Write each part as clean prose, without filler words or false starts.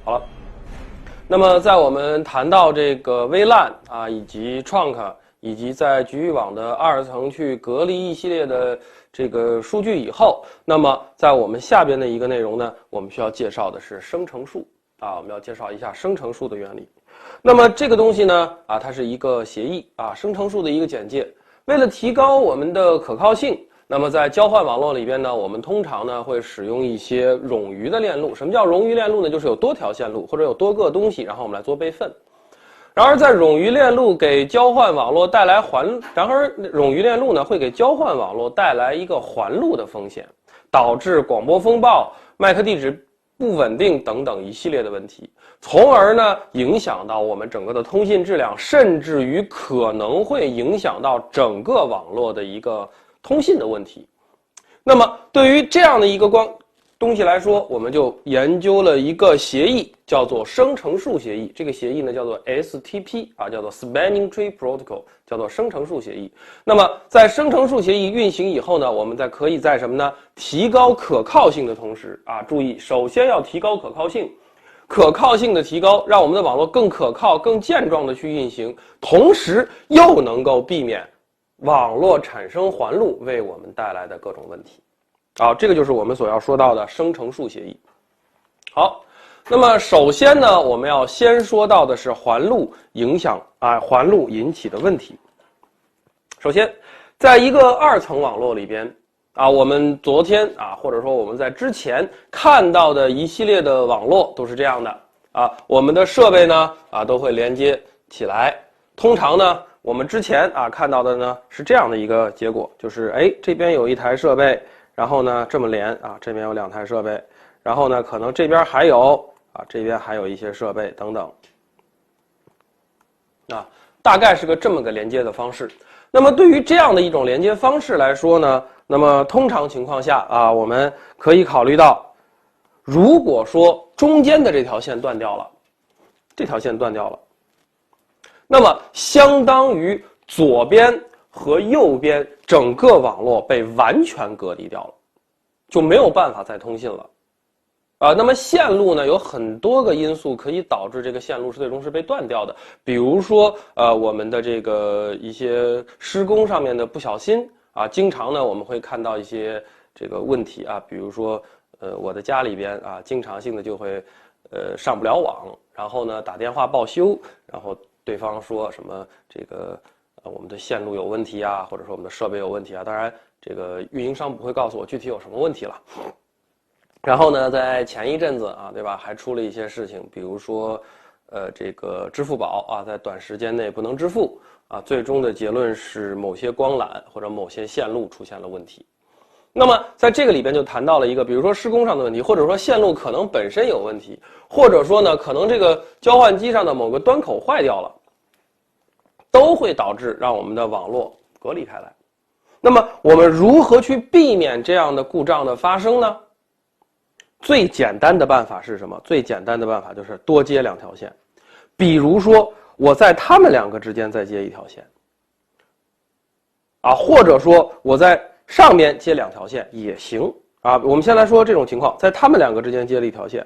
好了，那么在我们谈到这个微 LAN 啊，以及 trunk， 以及在局域网的2层去隔离一系列的这个数据以后，那么在我们下边的一个内容呢，我们需要介绍的是生成数啊，我们要介绍一下生成数的原理。那么这个东西呢，啊，它是一个协议啊，生成数的一个简介。为了提高我们的可靠性，那么在交换网络里边呢，我们通常呢会使用一些冗余的链路。什么叫冗余链路呢？就是有多条线路或者有多个东西，然后我们来做备份。然而在冗余链路给交换网络带来冗余链路呢会给交换网络带来一个环路的风险，导致广播风暴、MAC地址不稳定等等一系列的问题，从而呢影响到我们整个的通信质量，甚至于可能会影响到整个网络的一个通信的问题。那么对于这样的一个东西来说，我们就研究了一个协议，叫做生成数协议。这个协议呢叫做 STP 啊，叫做 Spanning Tree Protocol， 叫做生成数协议。那么在生成数协议运行以后呢，我们可以在什么呢？提高可靠性的同时啊，注意，首先要提高可靠性。可靠性的提高，让我们的网络更可靠、更健壮的去运行，同时又能够避免网络产生环路为我们带来的各种问题。好，这个就是我们所要说到的生成数协议。好，那么首先呢，我们要先说到的是环路环路引起的问题。首先，在一个2层网络里边啊，我们昨天啊，或者说我们在之前看到的一系列的网络都是这样的啊，我们的设备呢啊都会连接起来。通常呢，我们之前啊看到的呢是这样的一个结果，就是这边有一台设备。然后呢，这么连啊，这边有2台设备，然后呢，可能这边还有啊，这边还有一些设备等等，啊，大概是这么个连接的方式。那么对于这样的一种连接方式来说呢，那么通常情况下啊，我们可以考虑到，如果说中间的这条线断掉了，那么相当于左边和右边整个网络被完全隔离掉了，就没有办法再通信了，那么线路呢有很多个因素可以导致这个线路最终是被断掉的，比如说我们的这个一些施工上面的不小心啊，经常呢我们会看到一些这个问题啊，比如说我的家里边啊，经常性的就会上不了网，然后呢打电话报修，然后对方说什么这个我们的线路有问题啊，或者说我们的设备有问题啊，当然这个运营商不会告诉我具体有什么问题了。然后呢，在前一阵子啊，对吧，还出了一些事情，比如说这个支付宝啊，在短时间内不能支付啊，最终的结论是某些光缆或者某些线路出现了问题。那么在这个里边就谈到了一个，比如说施工上的问题，或者说线路可能本身有问题，或者说呢，可能这个交换机上的某个端口坏掉了，都会导致让我们的网络隔离开来。那么我们如何去避免这样的故障的发生呢？最简单的办法是什么？最简单的办法就是多接2条线，比如说我在它们2个之间再接1条线，啊，或者说我在上面接2条线也行啊。我们先来说这种情况，在它们2个之间接了1条线。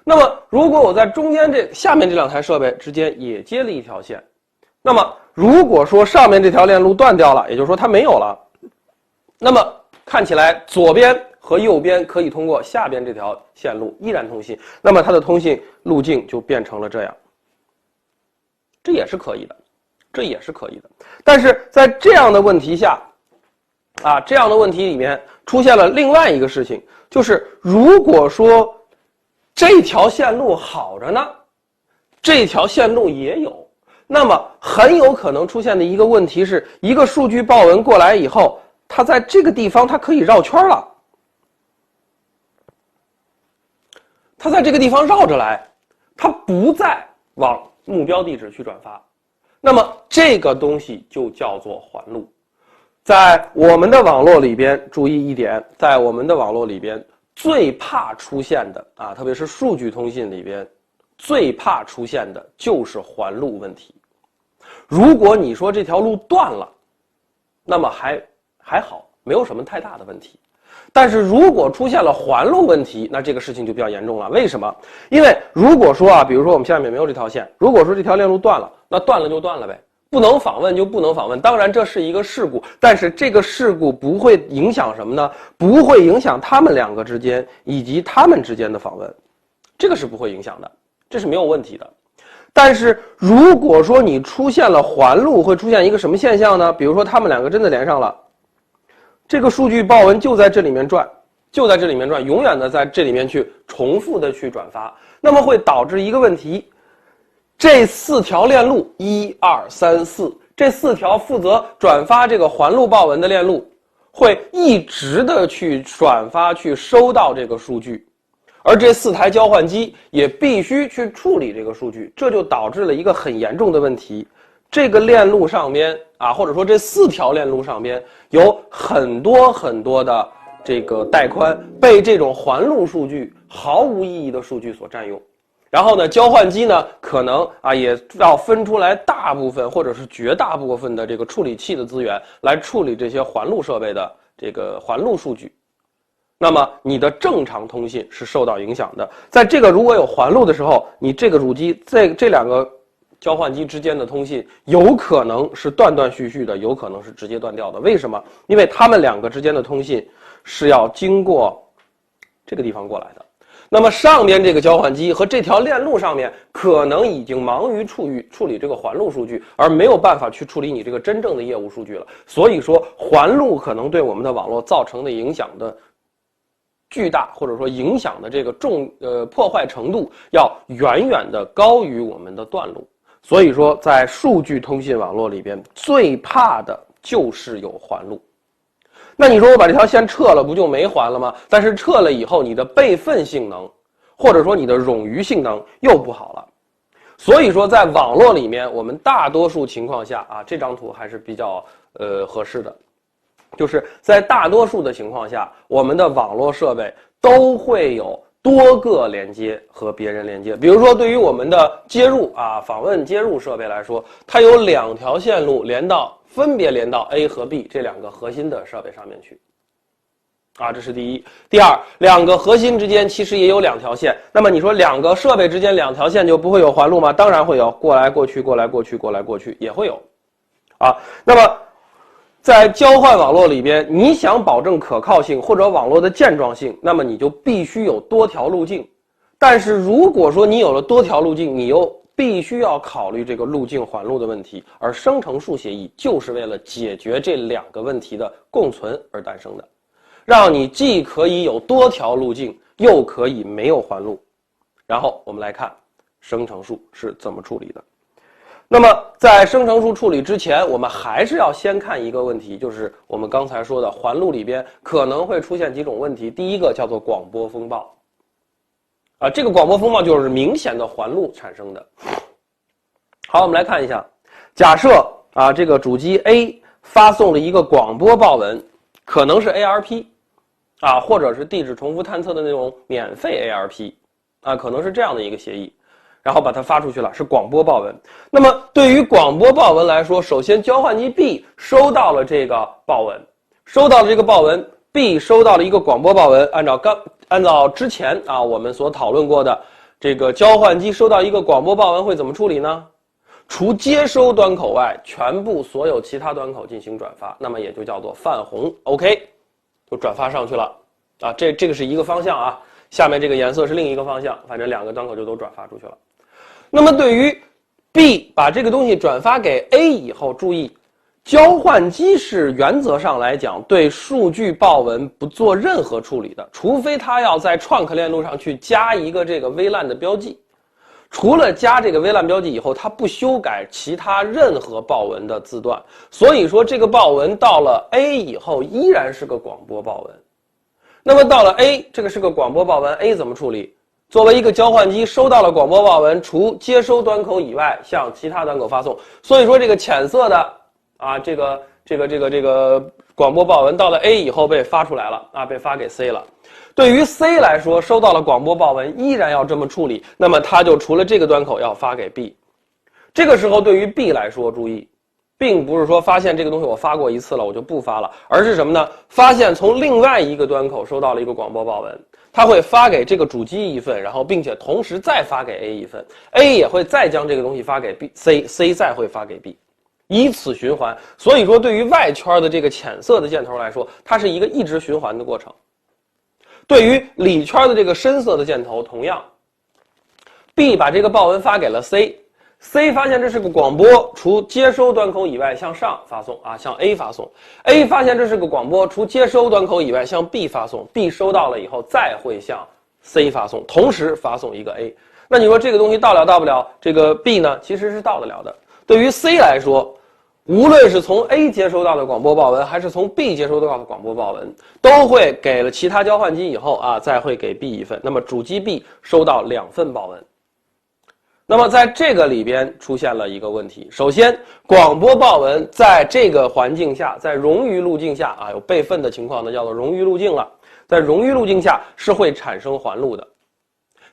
那么如果我在中间下面这2台设备之间也接了1条线，那么如果说上面这条链路断掉了，也就是说它没有了，那么看起来左边和右边可以通过下边这条线路依然通信，那么它的通信路径就变成了这样，这也是可以的，但是在这样的问题下啊，这样的问题里面出现了另外一个事情，就是如果说这条线路好着呢，这条线路也有，那么很有可能出现的一个问题是，一个数据报文过来以后，它在这个地方它可以绕圈了，它在这个地方绕着来，它不再往目标地址去转发，那么这个东西就叫做环路。在我们的网络里边，注意一点，在我们的网络里边最怕出现的啊，特别是数据通信里边最怕出现的就是环路问题。如果你说这条路断了，那么还好，没有什么太大的问题。但是如果出现了环路问题，那这个事情就比较严重了。为什么？因为如果说啊，比如说我们下面没有这条线，如果说这条链路断了，那断了就断了呗，不能访问就不能访问。当然这是一个事故，但是这个事故不会影响什么呢？不会影响他们两个之间以及他们之间的访问，这个是不会影响的，这是没有问题的。但是如果说你出现了环路，会出现一个什么现象呢？比如说他们两个真的连上了，这个数据报文就在这里面转，永远的在这里面去重复的去转发，那么会导致一个问题，这4条链路1、2、3、4，这4条负责转发这个环路报文的链路，会一直的去转发去收到这个数据，而这4台交换机也必须去处理这个数据，这就导致了一个很严重的问题。这个链路上边啊，或者说这4条链路上边有很多的这个带宽被这种环路数据毫无意义的数据所占用，然后呢，交换机呢可能啊也要分出来大部分或者是绝大部分的这个处理器的资源来处理这些环路设备的这个环路数据。那么你的正常通信是受到影响的。在这个如果有环路的时候，你这个主机这两个交换机之间的通信有可能是断断续续的，有可能是直接断掉的。为什么？因为他们两个之间的通信是要经过这个地方过来的。那么上边这个交换机和这条链路上面可能已经忙于处理这个环路数据，而没有办法去处理你这个真正的业务数据了。所以说环路可能对我们的网络造成的影响的巨大，或者说影响的这个破坏程度要远远的高于我们的断路。所以说在数据通信网络里边最怕的就是有环路。那你说我把这条线撤了不就没环了吗？但是撤了以后你的备份性能或者说你的冗余性能又不好了。所以说在网络里面我们大多数情况下啊，这张图还是比较合适的，就是在大多数的情况下我们的网络设备都会有多个连接和别人连接。比如说对于我们的接入啊访问接入设备来说，它有2条线路分别连到 A 和 B 这2个核心的设备上面去啊，这是第一。第二，2个核心之间其实也有2条线，那么你说2个设备之间2条线就不会有环路吗？当然会有，过来过去过来过去过来过去也会有啊。那么在交换网络里边，你想保证可靠性或者网络的健壮性，那么你就必须有多条路径。但是如果说你有了多条路径，你又必须要考虑这个路径环路的问题，而生成式协议就是为了解决这2个问题的共存而诞生的，让你既可以有多条路径，又可以没有环路。然后我们来看生成式是怎么处理的。那么在生成式处理之前，我们还是要先看一个问题，就是我们刚才说的环路里边可能会出现几种问题。第一个叫做广播风暴啊，这个广播风暴就是明显的环路产生的。好，我们来看一下，假设啊这个主机 A 发送了一个广播报文，可能是 ARP 啊，或者是地址重复探测的那种免费 ARP 啊，可能是这样的一个协议，然后把它发出去了，是广播报文。那么对于广播报文来说，首先交换机 B 收到了这个报文，B 收到了一个广播报文，按照之前啊我们所讨论过的，这个交换机收到一个广播报文会怎么处理呢？除接收端口外，全部所有其他端口进行转发，那么也就叫做泛红 OK， 就转发上去了啊，这个是一个方向啊，下面这个颜色是另一个方向，反正2个端口就都转发出去了。那么对于 B 把这个东西转发给 A 以后，注意交换机是原则上来讲对数据报文不做任何处理的，除非它要在 trunk 链路上去加一个这个 VLAN 的标记。除了加这个 VLAN 标记以后，它不修改其他任何报文的字段，所以说这个报文到了 A 以后依然是个广播报文。那么到了 A， 这个是个广播报文 ，A 怎么处理？作为一个交换机收到了广播报文，除接收端口以外，向其他端口发送。所以说这个浅色的啊，这个广播报文到了 A 以后被发出来了啊，被发给 C 了。对于 C 来说，收到了广播报文依然要这么处理，那么它就除了这个端口要发给 B。这个时候对于 B 来说，注意并不是说发现这个东西我发过一次了，我就不发了，而是什么呢？发现从另外一个端口收到了一个广播报文，它会发给这个主机一份，然后并且同时再发给 A 一份 ，A 也会再将这个东西发给 C 再会发给 B， 以此循环。所以说，对于外圈的这个浅色的箭头来说，它是一个一直循环的过程。对于里圈的这个深色的箭头，同样 ，B 把这个报文发给了 C。C 发现这是个广播，除接收端口以外向上发送啊，向 A 发送。A 发现这是个广播，除接收端口以外向 B 发送。B 收到了以后再会向 C 发送，同时发送一个 A。那你说这个东西到不了这个 B 呢？其实是到得了的。对于 C 来说，无论是从 A 接收到的广播报文，还是从 B 接收到的广播报文，都会给了其他交换机以后啊，再会给 B 一份。那么主机 B 收到2份报文。那么在这个里边出现了一个问题，首先广播报文在这个环境下，在冗余路径下啊，有备份的情况呢，叫做冗余路径了，在冗余路径下是会产生环路的。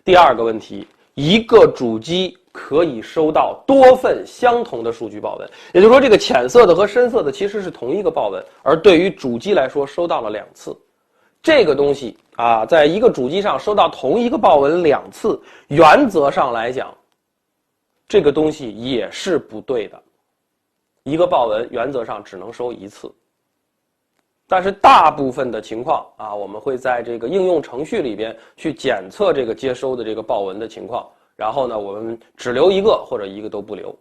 第二个问题，一个主机可以收到多份相同的数据报文，也就是说这个浅色的和深色的其实是同一个报文，而对于主机来说收到了2次。这个东西啊，在一个主机上收到同一个报文2次，原则上来讲，这个东西也是不对的，一个报文原则上只能收1次。但是大部分的情况啊，我们会在这个应用程序里边去检测这个接收的这个报文的情况，然后呢，我们只留一个或者一个都不留。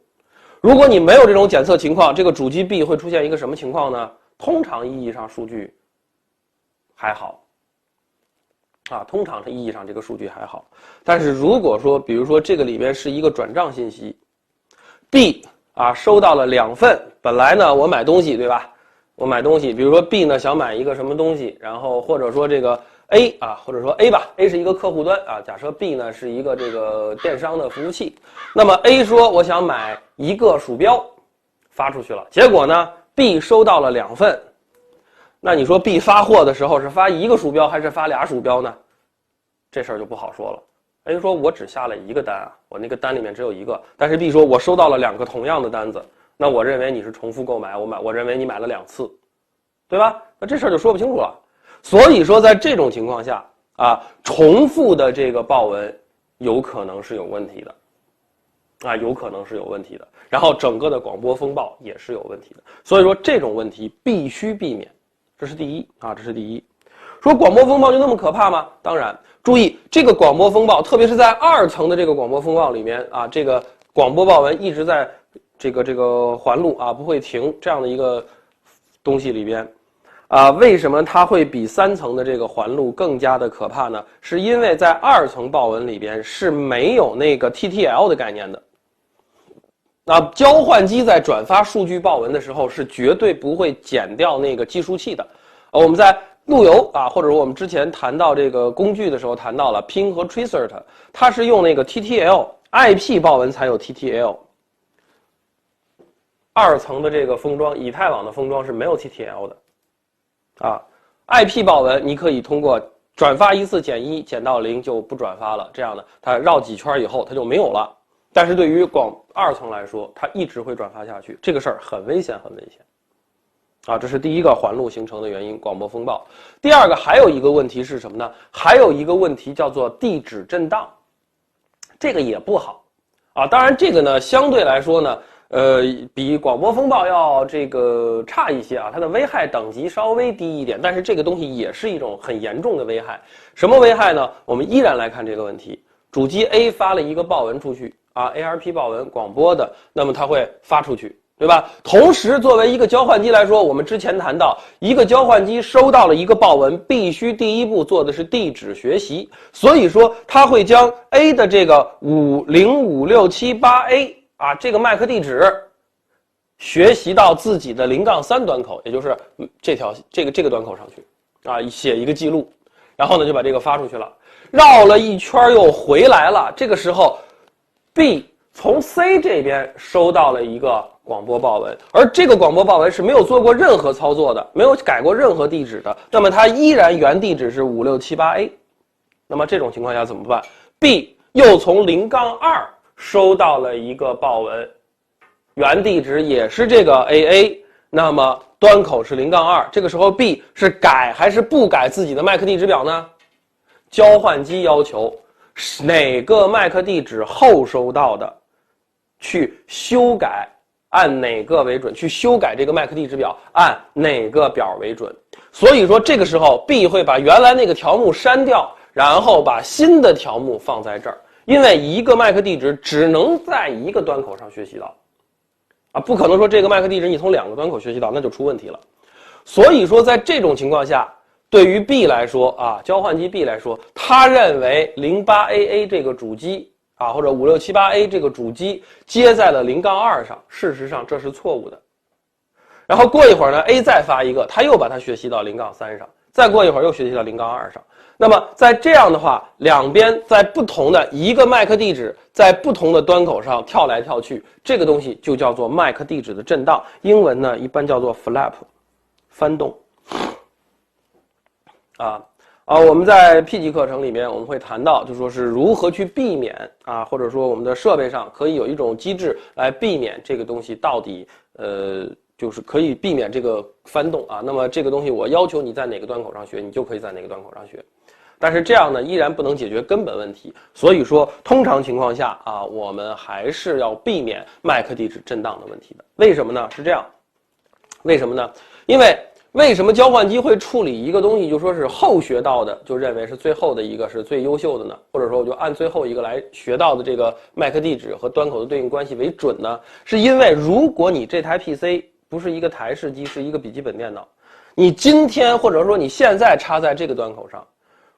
如果你没有这种检测情况，这个主机 B 会出现一个什么情况呢？通常意义上数据还好。啊，通常意义上这个数据还好，但是如果说，比如说这个里边是一个转账信息 ，B 啊收到了2份，本来呢我买东西对吧？我买东西，比如说 B 呢想买一个什么东西，然后或者说这个 A 啊，或者说 A 吧 ，A 是一个客户端啊，假设 B 呢是一个这个电商的服务器，那么 A 说我想买一个鼠标，发出去了，结果呢 B 收到了2份。那你说 B 发货的时候是发1个鼠标还是发2鼠标呢？这事儿就不好说了。A 说我只下了1个单啊，我那个单里面只有1个，但是 B 说我收到了2个同样的单子，那我认为你是重复购买，我认为你买了2次，对吧？那这事儿就说不清楚了。所以说在这种情况下啊，重复的这个报文有可能是有问题的。啊，有可能是有问题的，然后整个的广播风暴也是有问题的，所以说这种问题必须避免。这是第一啊，这是第一。说广播风暴就那么可怕吗？当然，注意这个广播风暴，特别是在2层的这个广播风暴里面啊，这个广播报文一直在这个环路啊不会停这样的一个东西里边啊，为什么它会比3层的这个环路更加的可怕呢？是因为在2层报文里边是没有那个 TTL 的概念的。那交换机在转发数据报文的时候是绝对不会减掉那个计数器的。我们在路由啊，或者说我们之前谈到这个工具的时候谈到了 Ping 和 Tracert， 它是用那个 TTL，IP 报文才有 TTL。2层的这个封装，以太网的封装是没有 TTL 的。啊 ，IP 报文你可以通过转发1次减1，减到0就不转发了，这样的它绕几圈以后它就没有了。但是对于2层来说，它一直会转发下去，这个事儿很危险，很危险。啊，这是第一个环路形成的原因，广播风暴。第二个还有一个问题是什么呢？还有一个问题叫做地址震荡，这个也不好。啊，当然这个呢相对来说呢，比广播风暴要这个差一些啊，它的危害等级稍微低一点，但是这个东西也是一种很严重的危害。什么危害呢？我们依然来看这个问题，主机 A 发了一个报文出去。啊 ，ARP 报文广播的，那么它会发出去，对吧？同时，作为一个交换机来说，我们之前谈到，一个交换机收到了一个报文，必须第一步做的是地址学习，所以说它会将 A 的这个505678A 啊这个 MAC 地址学习到自己的0-3端口，也就是这个端口上去，啊，写一个记录，然后呢就把这个发出去了，绕了一圈又回来了，这个时候。B 从 C 这边收到了一个广播报文，而这个广播报文是没有做过任何操作的，没有改过任何地址的，那么它依然原地址是5678A。那么这种情况下怎么办？ B 又从0-2收到了一个报文，原地址也是这个 AA， 那么端口是0-2，这个时候 B 是改还是不改自己的 MAC 地址表呢？交换机要求哪个 MAC 地址后收到的，去修改按哪个为准，去修改这个 MAC 地址表按哪个表为准。所以说这个时候 B 会把原来那个条目删掉，然后把新的条目放在这儿，因为一个 MAC 地址只能在一个端口上学习到，不可能说这个 MAC 地址你从2个端口学习到，那就出问题了。所以说在这种情况下，对于 B 来说交换机 B 来说，他认为 08AA 这个主机或者5678A 这个主机接在了0-2上，事实上这是错误的。然后过一会儿呢 ，A 再发一个，他又把它学习到0-3上，再过一会儿又学习到0-2上。那么在这样的话，两边在不同的一个 MAC 地址在不同的端口上跳来跳去，这个东西就叫做 MAC 地址的震荡，英文呢一般叫做 flap， 翻动。我们在 P 级课程里面我们会谈到，就说是如何去避免或者说我们的设备上可以有一种机制来避免这个东西到底就是可以避免这个翻动那么这个东西我要求你在哪个端口上学，你就可以在哪个端口上学。但是这样呢依然不能解决根本问题，所以说通常情况下我们还是要避免 MAC 地址震荡的问题的。为什么呢？是这样，为什么呢？为什么交换机会处理一个东西就说是后学到的就认为是最后的一个是最优秀的呢？或者说我就按最后一个来学到的这个 MAC 地址和端口的对应关系为准呢？是因为如果你这台 PC 不是一个台式机，是一个笔记本电脑，你今天或者说你现在插在这个端口上，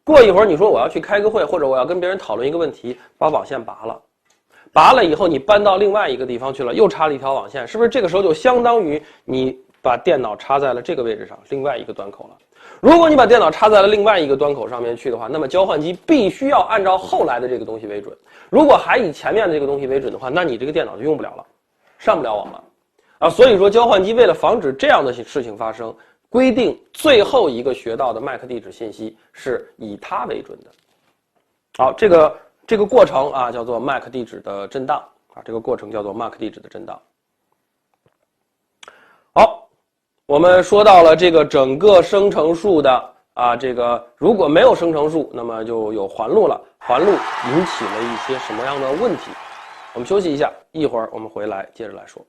过一会儿你说我要去开个会，或者我要跟别人讨论一个问题，把网线拔了以后你搬到另外一个地方去了，又插了一条网线，是不是这个时候就相当于你把电脑插在了这个位置上，另外一个端口了？如果你把电脑插在了另外一个端口上面去的话，那么交换机必须要按照后来的这个东西为准。如果还以前面的这个东西为准的话，那你这个电脑就用不了了，上不了网了所以说交换机为了防止这样的事情发生，规定最后一个学到的 MAC 地址信息是以它为准的。好，这个过程叫做 MAC 地址的震荡这个过程叫做 MAC 地址的震荡。好，我们说到了这个整个生成数的这个如果没有生成数，那么就有环路了，环路引起了一些什么样的问题？我们休息一下，一会儿我们回来接着来说。